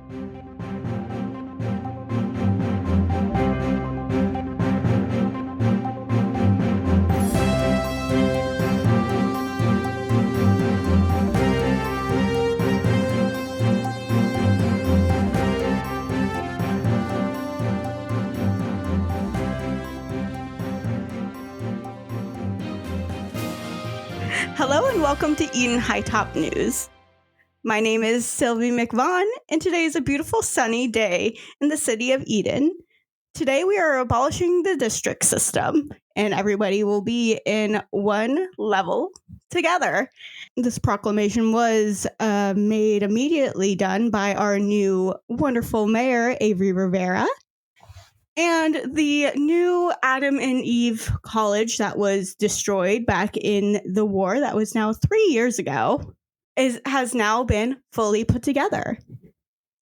Hello and welcome to Eden High Top News. My name is Sylvie McVaughn, and today is a beautiful sunny day in the city of Eden. Today we are abolishing the district system, and everybody will be in one level together. This proclamation was made immediately done by our new wonderful mayor, Avery Rivera. And the new Adam and Eve College that was destroyed back in the war, that was now 3 years ago, has now been fully put together.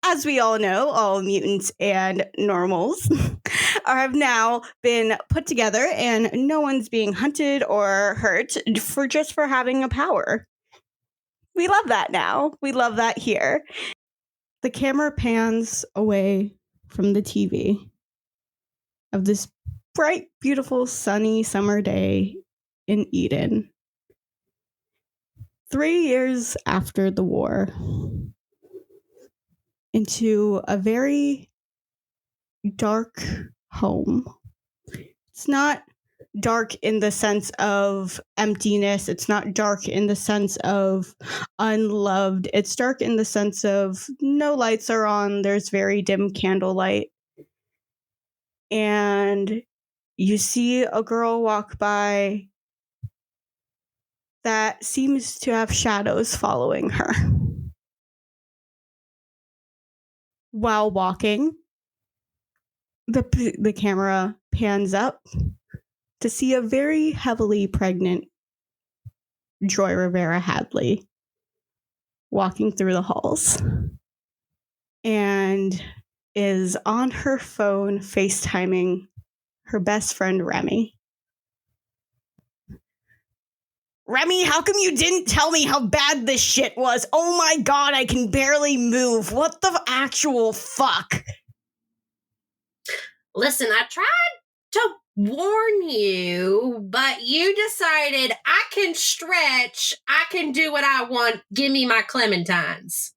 As we all know, all mutants and normals have now been put together, and no one's being hunted or hurt for having a power. We love that now. We love that here. The camera pans away from the TV of this bright, beautiful, sunny summer day in Eden. 3 years after the war, into a very dark home. It's not dark in the sense of emptiness. It's not dark in the sense of unloved. It's dark in the sense of no lights are on. There's very dim candlelight. And you see a girl walk by that seems to have shadows following her. While walking, the camera pans up to see a very heavily pregnant Joy Rivera Hadley walking through the halls and is on her phone FaceTiming her best friend Remy. Remy, how come you didn't tell me how bad this shit was? Oh my god, I can barely move. What the actual fuck? Listen, I tried to warn you, but you decided I can stretch, I can do what I want, give me my clementines.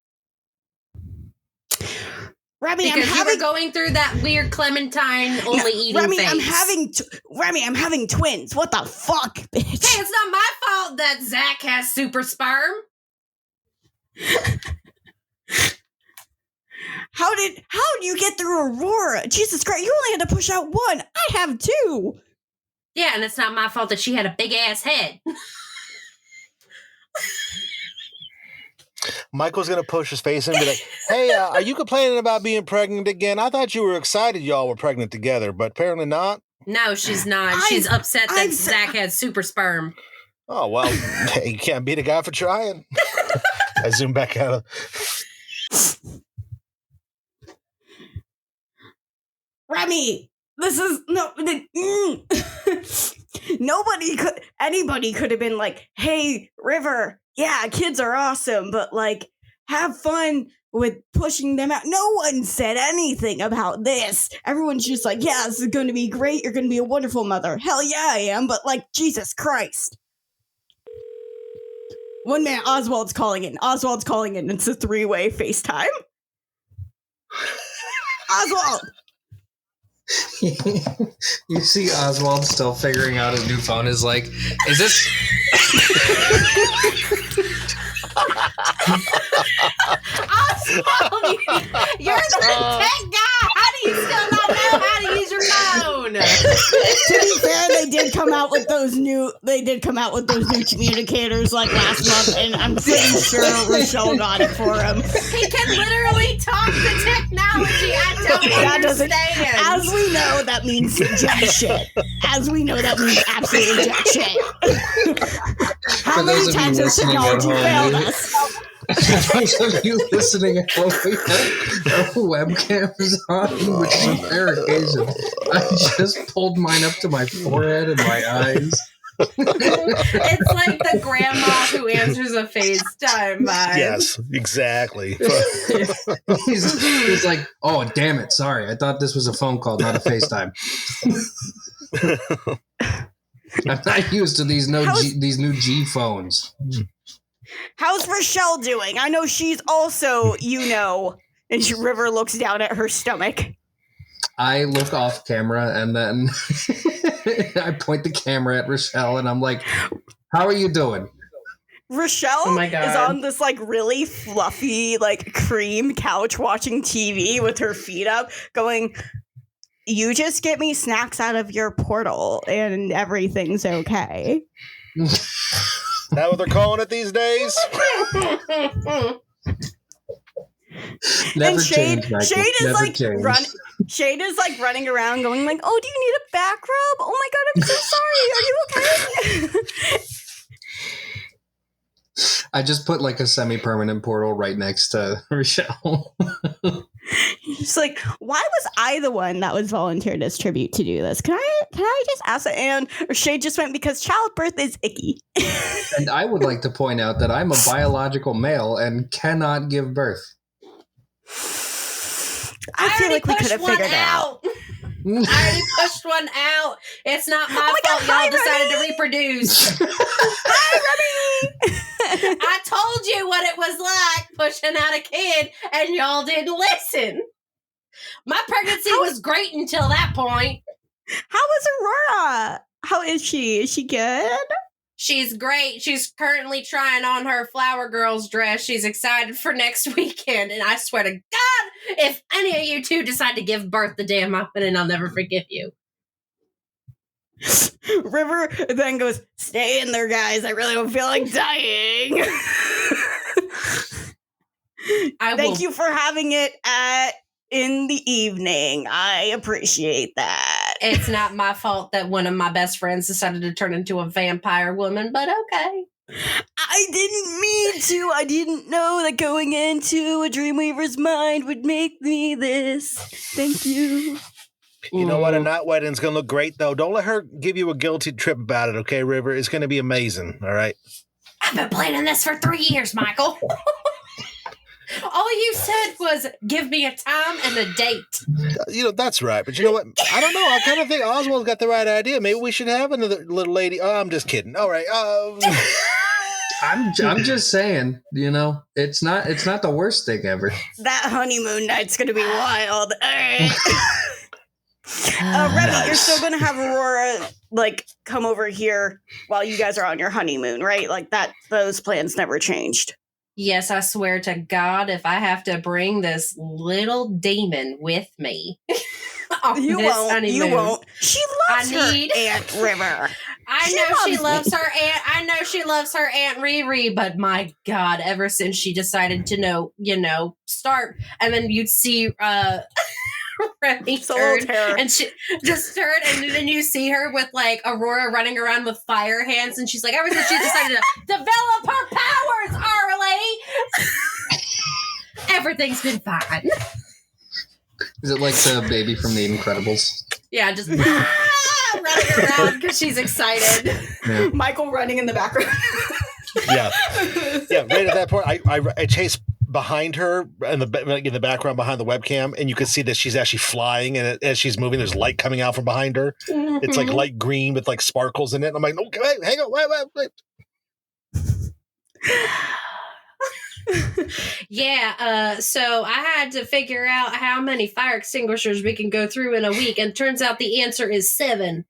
Remy, because you were going through that weird clementine only eating Remy, phase. I'm having twins. What the fuck, bitch? Hey, it's not my fault that Zach has super sperm. How did you get through Aurora? Jesus Christ, you only had to push out one. I have two. Yeah, and it's not my fault that she had a big ass head. Michael's going to push his face in and be like, hey, are you complaining about being pregnant again? I thought you were excited y'all were pregnant together, but apparently not. No, she's not. She's upset that Zach had super sperm. Oh, well, you can't beat a guy for trying. I zoom back out. Remy, this is anybody could have been like, hey, River, yeah, kids are awesome, but like, have fun with pushing them out. No one said anything about this. Everyone's just like, yeah, this is going to be great. You're going to be a wonderful mother. Hell yeah, I am. But like, Jesus Christ. 1 minute, Oswald's calling in. It's a 3-way FaceTime. Oswald. You see Oswald still figuring out his new phone is like, is this... Oswald, you're the tech guy. How do you still not know how to use your phone? To be fair, they did come out with those new communicators like last month, and I'm pretty sure Rochelle got it for him. He can literally talk the technology. I don't understand. As we know, that means jack shit. As we know, that means absolutely jack shit. How many times has technology failed us? Those of you listening at home, we have webcams on, which is a rare occasion. I just pulled mine up to my forehead and my eyes It's like the grandma who answers a FaceTime vibe. Yes, exactly. he's like, oh, damn it. Sorry. I thought this was a phone call, not a FaceTime. I'm not used to these new G phones. How's Rochelle doing? I know she's also, and River looks down at her stomach. I look off camera and then I point the camera at Rochelle and I'm like, how are you doing? Rochelle is on this like really fluffy like cream couch watching TV with her feet up going, you just get me snacks out of your portal and everything's okay. That what they're calling it these days? Never and Shade, change, Michael. Shade is Never like change. Shade is like running around going like, oh, do you need a back rub? Oh my god, I'm so sorry. Are you okay? I just put like a semi-permanent portal right next to Rochelle. It's like, why was I the one that was volunteered as tribute to do this? Can I just ask it? And Shade just went because childbirth is icky. And I would like to point out that I'm a biological male and cannot give birth. I feel like we could have figured it out. I already pushed one out. It's not my fault y'all decided to reproduce. Hi, Remy! I told you what it was like pushing out a kid, and y'all didn't listen. My pregnancy was great until that point. How is Aurora? How is she? Is she good? She's great. She's currently trying on her Flower Girls dress. She's excited for next weekend. And I swear to God, if any of you two decide to give birth the day of my wedding, I'll never forgive you. River then goes, stay in there, guys. I really don't feel like dying. Thank you for having it in the evening. I appreciate that. It's not my fault that one of my best friends decided to turn into a vampire woman, but okay. I didn't mean to. I didn't know that going into a Dreamweaver's mind would make me this. Thank you. You know what? A night wedding's going to look great, though. Don't let her give you a guilty trip about it, okay, River? It's going to be amazing, all right? I've been planning this for 3 years, Michael. All you said was, give me a time and a date. That's right. But you know what? I don't know. I kind of think Oswald's got the right idea. Maybe we should have another little lady. Oh, I'm just kidding. All right. I'm just saying, it's not the worst thing ever. That honeymoon night's going to be wild. All right. Remy, you're still going to have Aurora, come over here while you guys are on your honeymoon, right? Like those plans never changed. Yes, I swear to God, if I have to bring this little demon with me. You won't. Honeymoon, you won't. She loves her Aunt River. I know she loves her aunt. I know she loves her Aunt Riri, but my God, ever since she decided to start, and then you'd see Remy turn, and she just turned, and then you see her with Aurora running around with fire hands, and she's like, ever since she decided to develop her powers, Arlie, everything's been fine. Is it like the baby from The Incredibles? Yeah, just running around because she's excited. Yeah. Michael running in the background. Yeah. Right at that point, I chase behind her in the background behind the webcam, and you can see that she's actually flying, and as she's moving, there's light coming out from behind her. Mm-hmm. It's like light green with sparkles in it. And I'm like, okay, hang on, wait. Yeah, so I had to figure out how many fire extinguishers we can go through in a week, and turns out the answer is 7.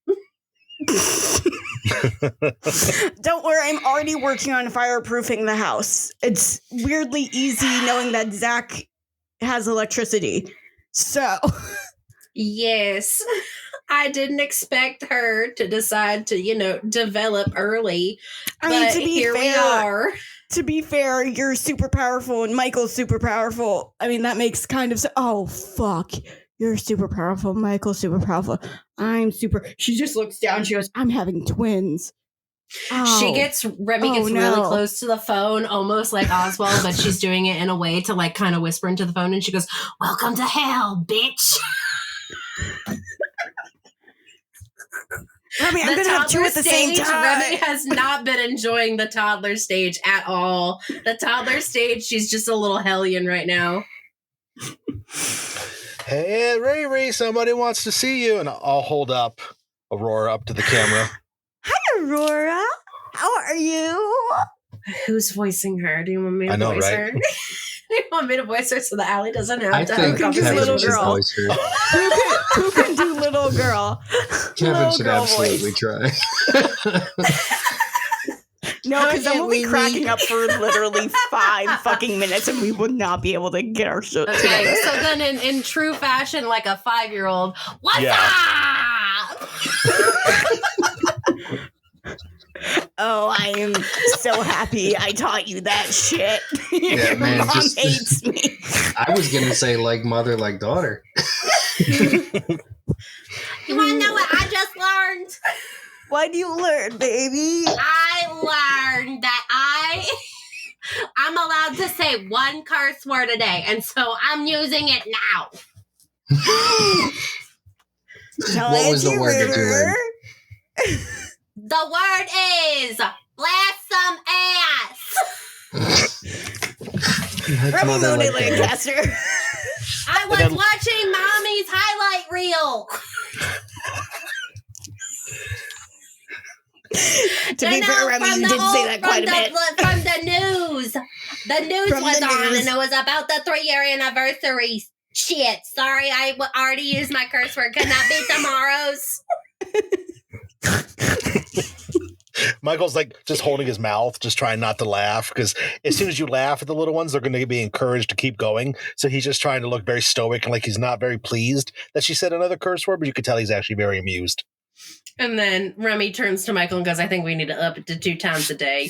Don't worry, I'm already working on fireproofing the house. It's weirdly easy knowing that Zach has electricity. So. Yes. I didn't expect her to decide to, develop early. I mean, to be here fair, we are. To be fair, you're super powerful and Michael's super powerful. I mean, that makes kind of oh, fuck. You're super powerful. Michael's super powerful. I'm super. She just looks down. She goes, I'm having twins. Oh. Remy gets really close to the phone, almost like Oswald, but she's doing it in a way to kind of whisper into the phone. And she goes, welcome to hell, bitch. Remy, I'm going to have two at the same time. Remy has not been enjoying the toddler stage at all. The toddler stage, she's just a little hellion right now. Hey, Riri, somebody wants to see you. And I'll hold up Aurora up to the camera. Hi, Aurora. How are you? Who's voicing her? Do you want me to voice her? Do you want me to voice her so the alley doesn't have to have a conversation? Little girl. Who can do little girl? Kevin little should girl absolutely try. No, because then we'll be cracking up for literally 5 fucking minutes and we would not be able to get our shit together. So then in true fashion, like a 5-year-old, what's up? Oh, I am so happy I taught you that shit. Yeah, man, Mom hates me. I was going to say like mother, like daughter. You want to know what I just learned? What do you learn, baby? I learned that I'm allowed to say one curse word a day, and so I'm using it now. What was the word that you learned? The word is blast some ass. Remy Mooney Lancaster. I was watching Mommy's highlight reel. To be fair, Remy, you did say that quite a bit. From the news. The news was on, and it was about the 3-year anniversary. Shit. Sorry, I already used my curse word. Could not be tomorrow's. Michael's like just holding his mouth, just trying not to laugh, because as soon as you laugh at the little ones, they're going to be encouraged to keep going. So he's just trying to look very stoic and like he's not very pleased that she said another curse word, but you can tell he's actually very amused. And then Remy turns to Michael and goes, I think we need to up it to 2 times a day.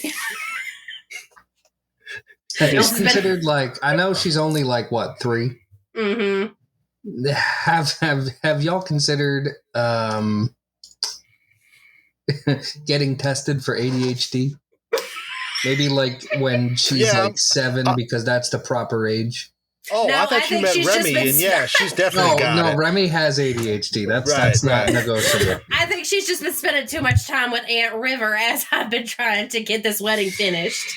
Have you considered like, I know she's only like, what, 3? Mm-hmm. Have y'all considered getting tested for ADHD? Maybe like when she's like 7, because that's the proper age. Oh, no, I thought you meant Remy, and yeah, she's definitely got it. No, Remy has ADHD. That's not negotiable. I think she's just been spending too much time with Aunt River as I've been trying to get this wedding finished.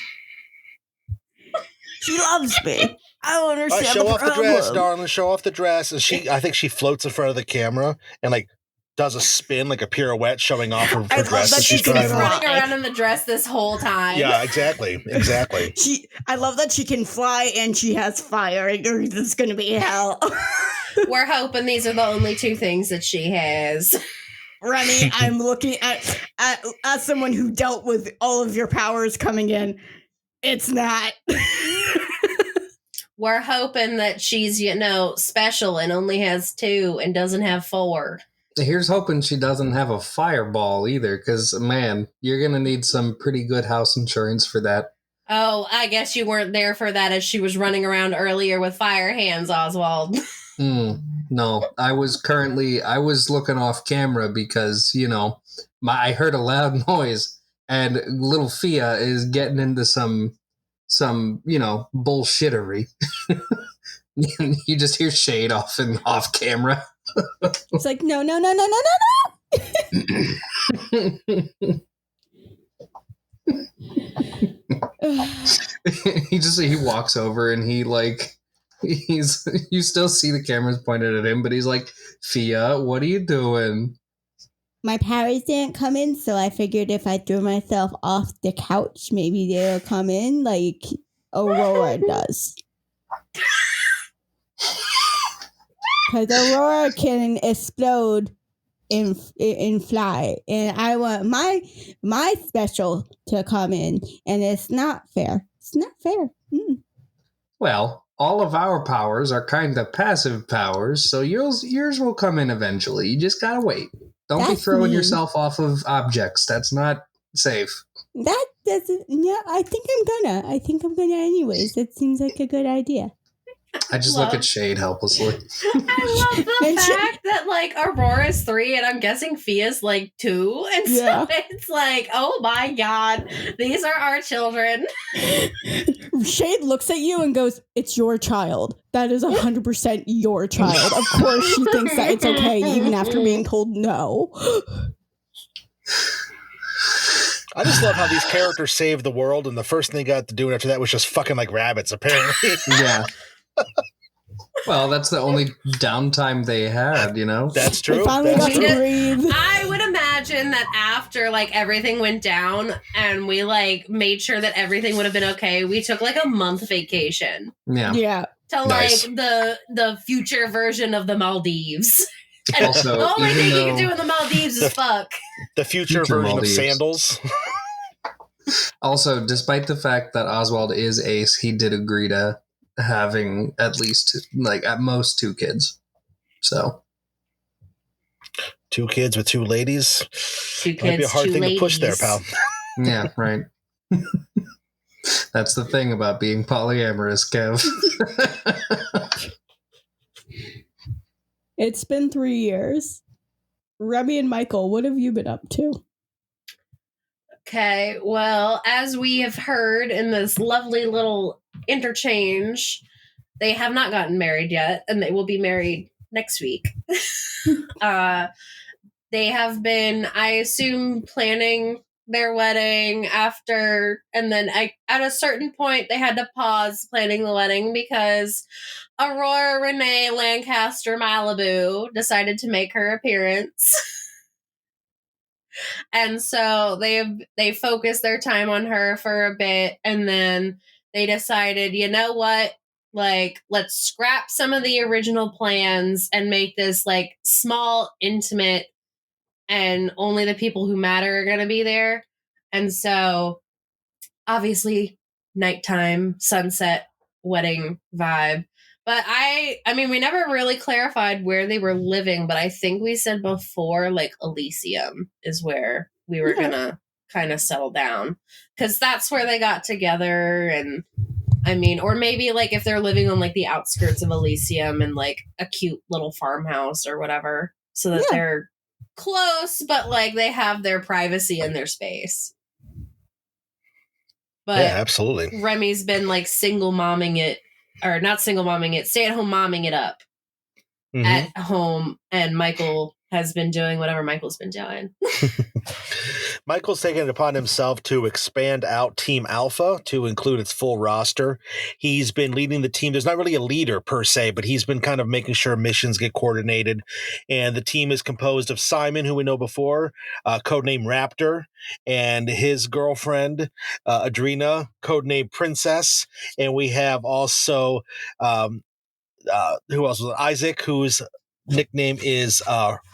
She loves me. I don't understand. Show off the dress, darling. Show off the dress. And I think she floats in front of the camera and like does a spin, like a pirouette, showing off her dress. That she's been running around in the dress this whole time. Yeah, exactly. I love that she can fly and she has fire. This is going to be hell. We're hoping these are the only 2 things that she has. Remy, I'm looking at someone who dealt with all of your powers coming in. It's not. We're hoping that she's, special and only has 2 and doesn't have 4. Here's hoping she doesn't have a fireball either, because, man, you're going to need some pretty good house insurance for that. Oh, I guess you weren't there for that as she was running around earlier with fire hands, Oswald. No, I was looking off camera because, I heard a loud noise and little Fia is getting into some bullshittery. You just hear shade off camera. It's like, no. He walks over and you still see the cameras pointed at him, but he's like, Fia, what are you doing? My powers didn't come in, so I figured if I threw myself off the couch, maybe they'll come in like Aurora does. Because Aurora can explode and fly, and I want my special to come in, and it's not fair. It's not fair. Well, all of our powers are kind of passive powers, so yours will come in eventually. You just gotta wait. Don't be throwing yourself off of objects. That's not safe. That doesn't. Yeah, I think I'm gonna anyways. That seems like a good idea. I just look at Shade helplessly. I love the fact that Aurora's 3 and I'm guessing Fia's 2, and so it's like, oh my god, these are our children. Shade looks at you and goes, "It's your child. That is 100% your child." Of course, she thinks that it's okay, even after being told no. I just love how these characters saved the world, and the first thing they got to do after that was just fucking like rabbits, apparently. Yeah. Well, that's the only downtime they had, you know? That's true. They finally That's got true. to breathe. I would imagine that after like everything went down and we like made sure that everything would have been okay, we took like a month vacation Yeah. to Nice. like the future version of the Maldives. And Also, the only even thing you though- can do in the Maldives is fuck. The future Future version Maldives. of sandals. Also, despite the fact that Oswald is ace, he did agree to having at least, like, at most 2 kids. So, 2 kids with 2 ladies. 2 Might be a kids, hard 2 thing ladies. to push there, pal. yeah, right. That's the thing about being polyamorous, Kev. It's been 3 years. Remy and Michael, what have you been up to? Okay, well, as we have heard in this lovely little interchange, they have not gotten married yet, and they will be married next week. They have been, I assume, planning their wedding after, and then at a certain point, they had to pause planning the wedding because Aurora Renee Lancaster Malibu decided to make her appearance. And so they focused their time on her for a bit, and then they decided, you know what? Like, let's scrap some of the original plans and make this like small, intimate, and only the people who matter are going to be there. And so, obviously, nighttime, sunset, wedding vibe. But I mean, we never really clarified where they were living, but I think we said before, like, Elysium is where we were going to kind of settle down. Because that's where they got together. And, I mean, or maybe, like, if they're living on, like, the outskirts of Elysium in, like, a cute little farmhouse or whatever. So that they're close, but, like, they have their privacy and their space. But yeah, absolutely. Remy's been, like, single momming it. Or not single momming it, stay at home momming it up at home, and Michael has been doing whatever Michael's been doing. Michael's taken it upon himself to expand out Team Alpha to include its full roster. He's been leading the team. There's not really a leader per se, but he's been kind of making sure missions get coordinated. And the team is composed of Simon, who we know before, codename Raptor, and his girlfriend, Adrena, codename Princess. And we have also, who else was it? Isaac, whose nickname is,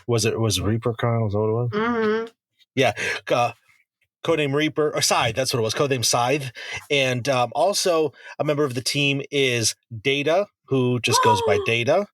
was Reaper Kyle? Is that what it was? Mm-hmm. Yeah. Codename Reaper, or Scythe, that's what it was, codename Scythe. And also a member of the team is Data, who just goes by Data.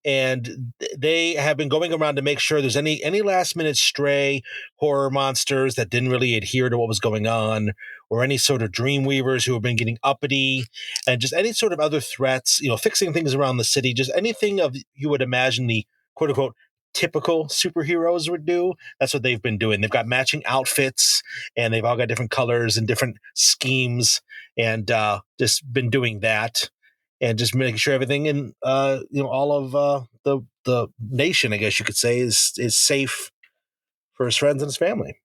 And they have been going around to make sure there's any last minute stray horror monsters that didn't really adhere to what was going on, or any sort of Dreamweavers who have been getting uppity, and just any sort of other threats, fixing things around the city, just anything of you would imagine the quote unquote typical superheroes would do. That's what they've been doing. They've got matching outfits, and they've all got different colors and different schemes, and just been doing that, and just making sure everything in all of the nation, I guess you could say, is safe for his friends and his family.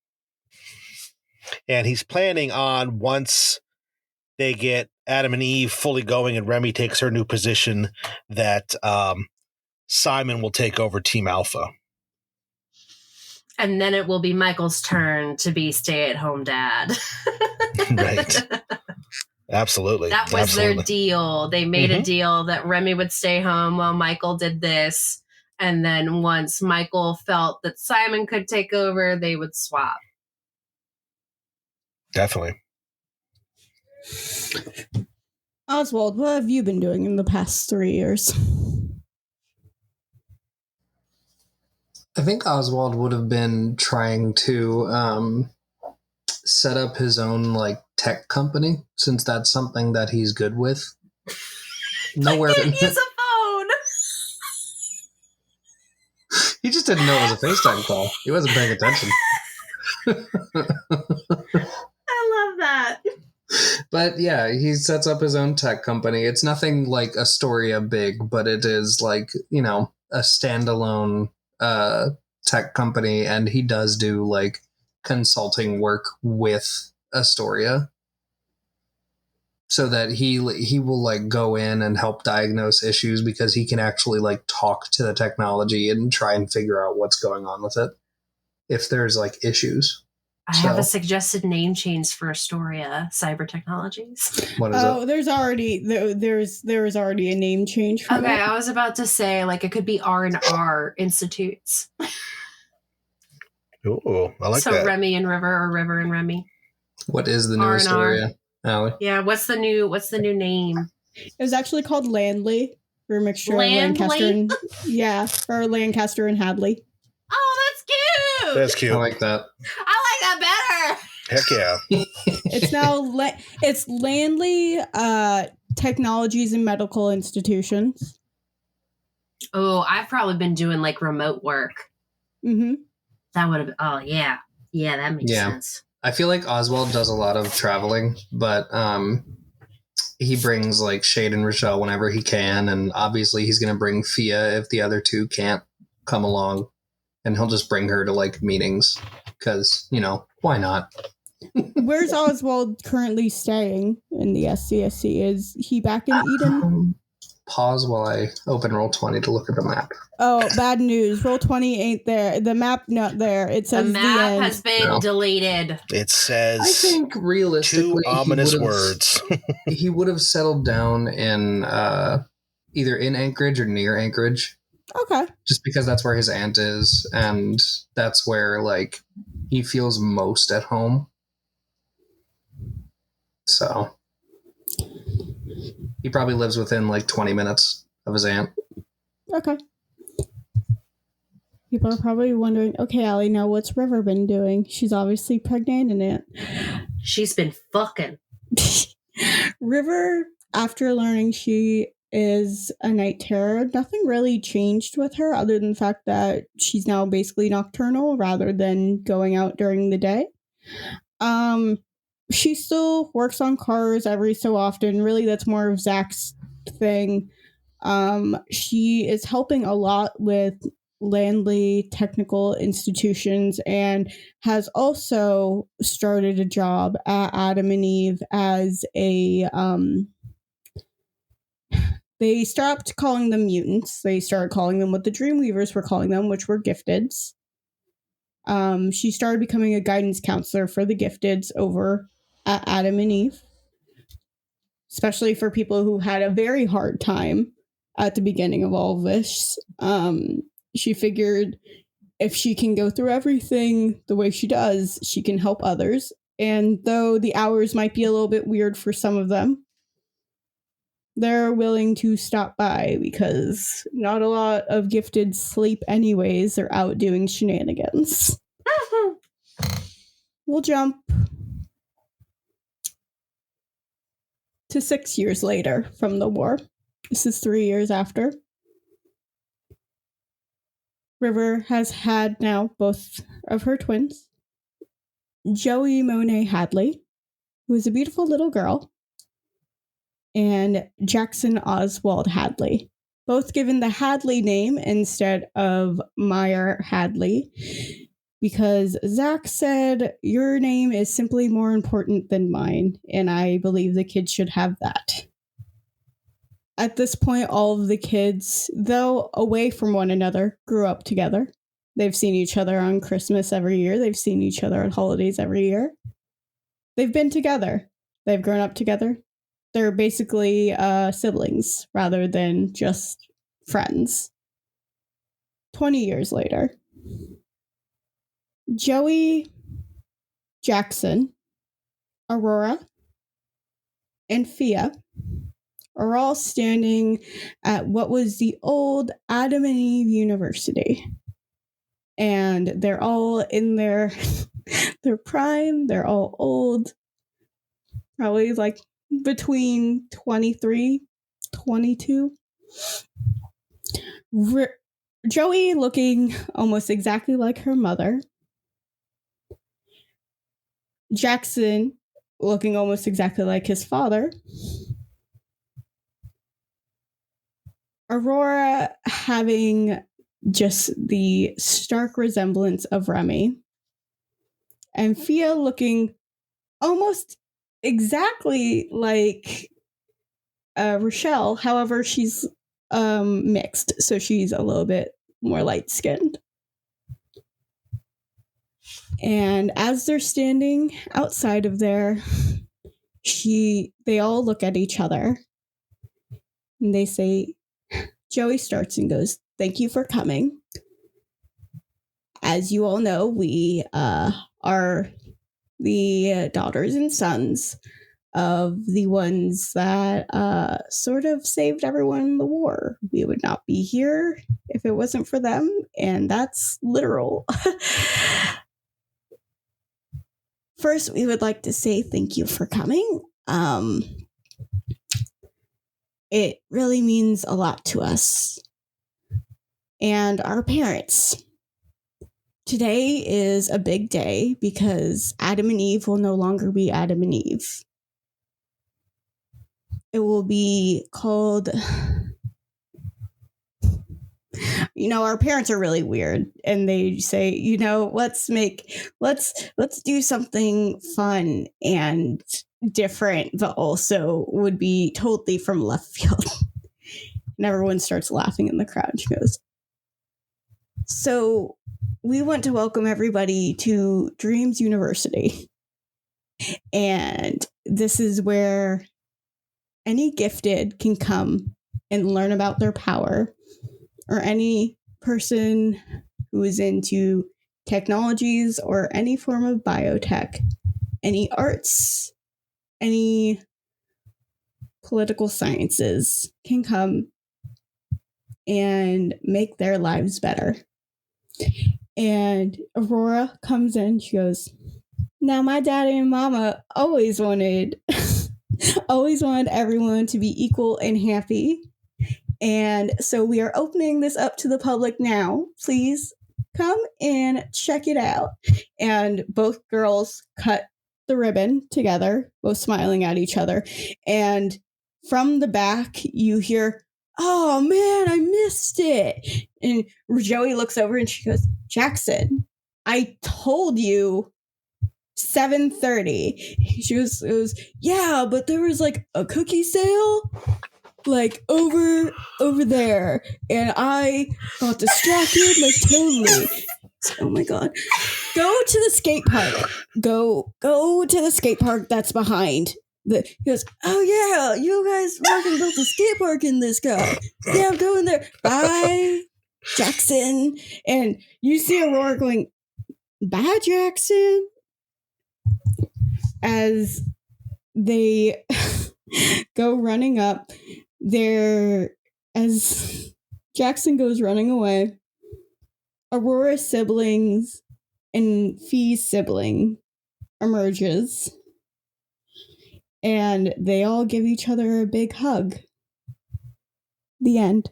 And he's planning on, once they get Adam and Eve fully going and Remy takes her new position, that Simon will take over Team Alpha. And then it will be Michael's turn to be stay-at-home dad. Right. Absolutely. That was their deal. They made a deal that Remy would stay home while Michael did this. And then once Michael felt that Simon could take over, they would swap. Definitely. Oswald, what have you been doing in the past 3 years? I think Oswald would have been trying to set up his own like tech company, since that's something that he's good with. Nowhere. I can't use a phone. He just didn't know it was a FaceTime call. He wasn't paying attention. I love that. But yeah, he sets up his own tech company. It's nothing like Astoria big, but it is like, a standalone tech company, and he does do like consulting work with Astoria, so that he will like go in and help diagnose issues because he can actually like talk to the technology and try and figure out what's going on with it if there's like issues. I have a suggested name change for Astoria Cyber Technologies. What is it? There's already a name change for it. I was about to say like it could be R&R Institutes. Ooh, I like that. So Remy and River, or River and Remy. What is the new R&R. Astoria, Allie? Yeah, what's the new name? It was actually called Landley, for a mixture Landley? of Lancaster and or Lancaster and Hadley. Oh, that's cute. That's cute. I like that. I like that better. Heck yeah. It's now it's Landley Technologies and Medical Institutions. Oh, I've probably been doing like remote work. Mm-hmm. That would have. Oh yeah, that makes sense. I feel like Oswald does a lot of traveling, but he brings like Shade and Rochelle whenever he can, and obviously he's going to bring Fia if the other two can't come along, and he'll just bring her to like meetings because, you know, why not? Where's Oswald currently staying in the SCSC? Is he back in Eden? Pause while I open Roll20 to look at the map. Oh, bad news. Roll20 ain't there. The map not there. It says the map end. has been deleted. It says I think realistically 2 ominous words. He would have settled down in either in Anchorage or near Anchorage. Okay. Just because that's where his aunt is, and that's where like he feels most at home. So he probably lives within like 20 minutes of his aunt. Okay. People are probably wondering, okay, Allie, now what's River been doing? She's obviously pregnant in it. She's been fucking. River, after learning she is a night terror, nothing really changed with her other than the fact that she's now basically nocturnal rather than going out during the day. She still works on cars every so often. Really, that's more of Zach's thing. She is helping a lot with Landley Technical Institutions and has also started a job at Adam and Eve as a they stopped calling them mutants. They started calling them what the Dreamweavers were calling them, which were gifteds. She started becoming a guidance counselor for the gifteds over at Adam and Eve, especially for people who had a very hard time at the beginning of all of this. She figured if she can go through everything the way she does, she can help others. And though the hours might be a little bit weird for some of them, they're willing to stop by because not a lot of gifted sleep anyways. They're out doing shenanigans. We'll jump to 6 years later from the war. This is 3 years after. River has had now both of her twins, Joey Monet Hadley, who is a beautiful little girl, and Jackson Oswald Hadley, both given the Hadley name instead of Meyer Hadley, because Zach said, your name is simply more important than mine, and I believe the kids should have that. At this point, all of the kids, though away from one another, grew up together. They've seen each other on Christmas every year. They've seen each other at holidays every year. They've been together. They've grown up together. They're basically siblings rather than just friends. 20 years later, Joey, Jackson, Aurora, and Fia are all standing at what was the old Adam and Eve University. And they're all in their prime. They're all old. Probably like between 23, 22. Joey looking almost exactly like her mother. Jackson looking almost exactly like his father. Aurora having just the stark resemblance of Remy. and Fia looking almost exactly like Rochelle. However, she's mixed, so she's a little bit more light-skinned. And as they're standing outside of there, they all look at each other and they say, Joey starts and goes, "Thank you for coming. As you all know, we are the daughters and sons of the ones that sort of saved everyone in the war. We would not be here if it wasn't for them, and that's literal." First, we would like to say thank you for coming. It really means a lot to us and our parents. Today is a big day because Adam and Eve will no longer be Adam and Eve. It will be called... our parents are really weird, and they say, let's do something fun and different, but also would be totally from left field. And everyone starts laughing in the crowd. She goes, "So we want to welcome everybody to Dreams University. And this is where any gifted can come and learn about their power, or any person who is into technologies or any form of biotech, any arts, any political sciences can come and make their lives better." And Aurora comes in. She goes, "Now my daddy and mama always wanted everyone to be equal and happy. And so we are opening this up to the public now. Please come and check it out." And both girls cut the ribbon together, both smiling at each other. And from the back, you hear, "Oh man, I missed it." And Joey looks over and she goes, "Jackson, I told you 7:30. She goes, "Yeah, but there was like a cookie sale like over there, and I got distracted, like totally." Oh my god. "Go to the skate park. Go to the skate park that's behind." He goes, "Oh yeah, you guys fucking built a skate park in this guy. Yeah, I'm going there. Bye, Jackson." And you see Aurora going, "Bye, Jackson," as they go running up there. As Jackson goes running away, Aurora's siblings and Fee's sibling emerges, and they all give each other a big hug. The end.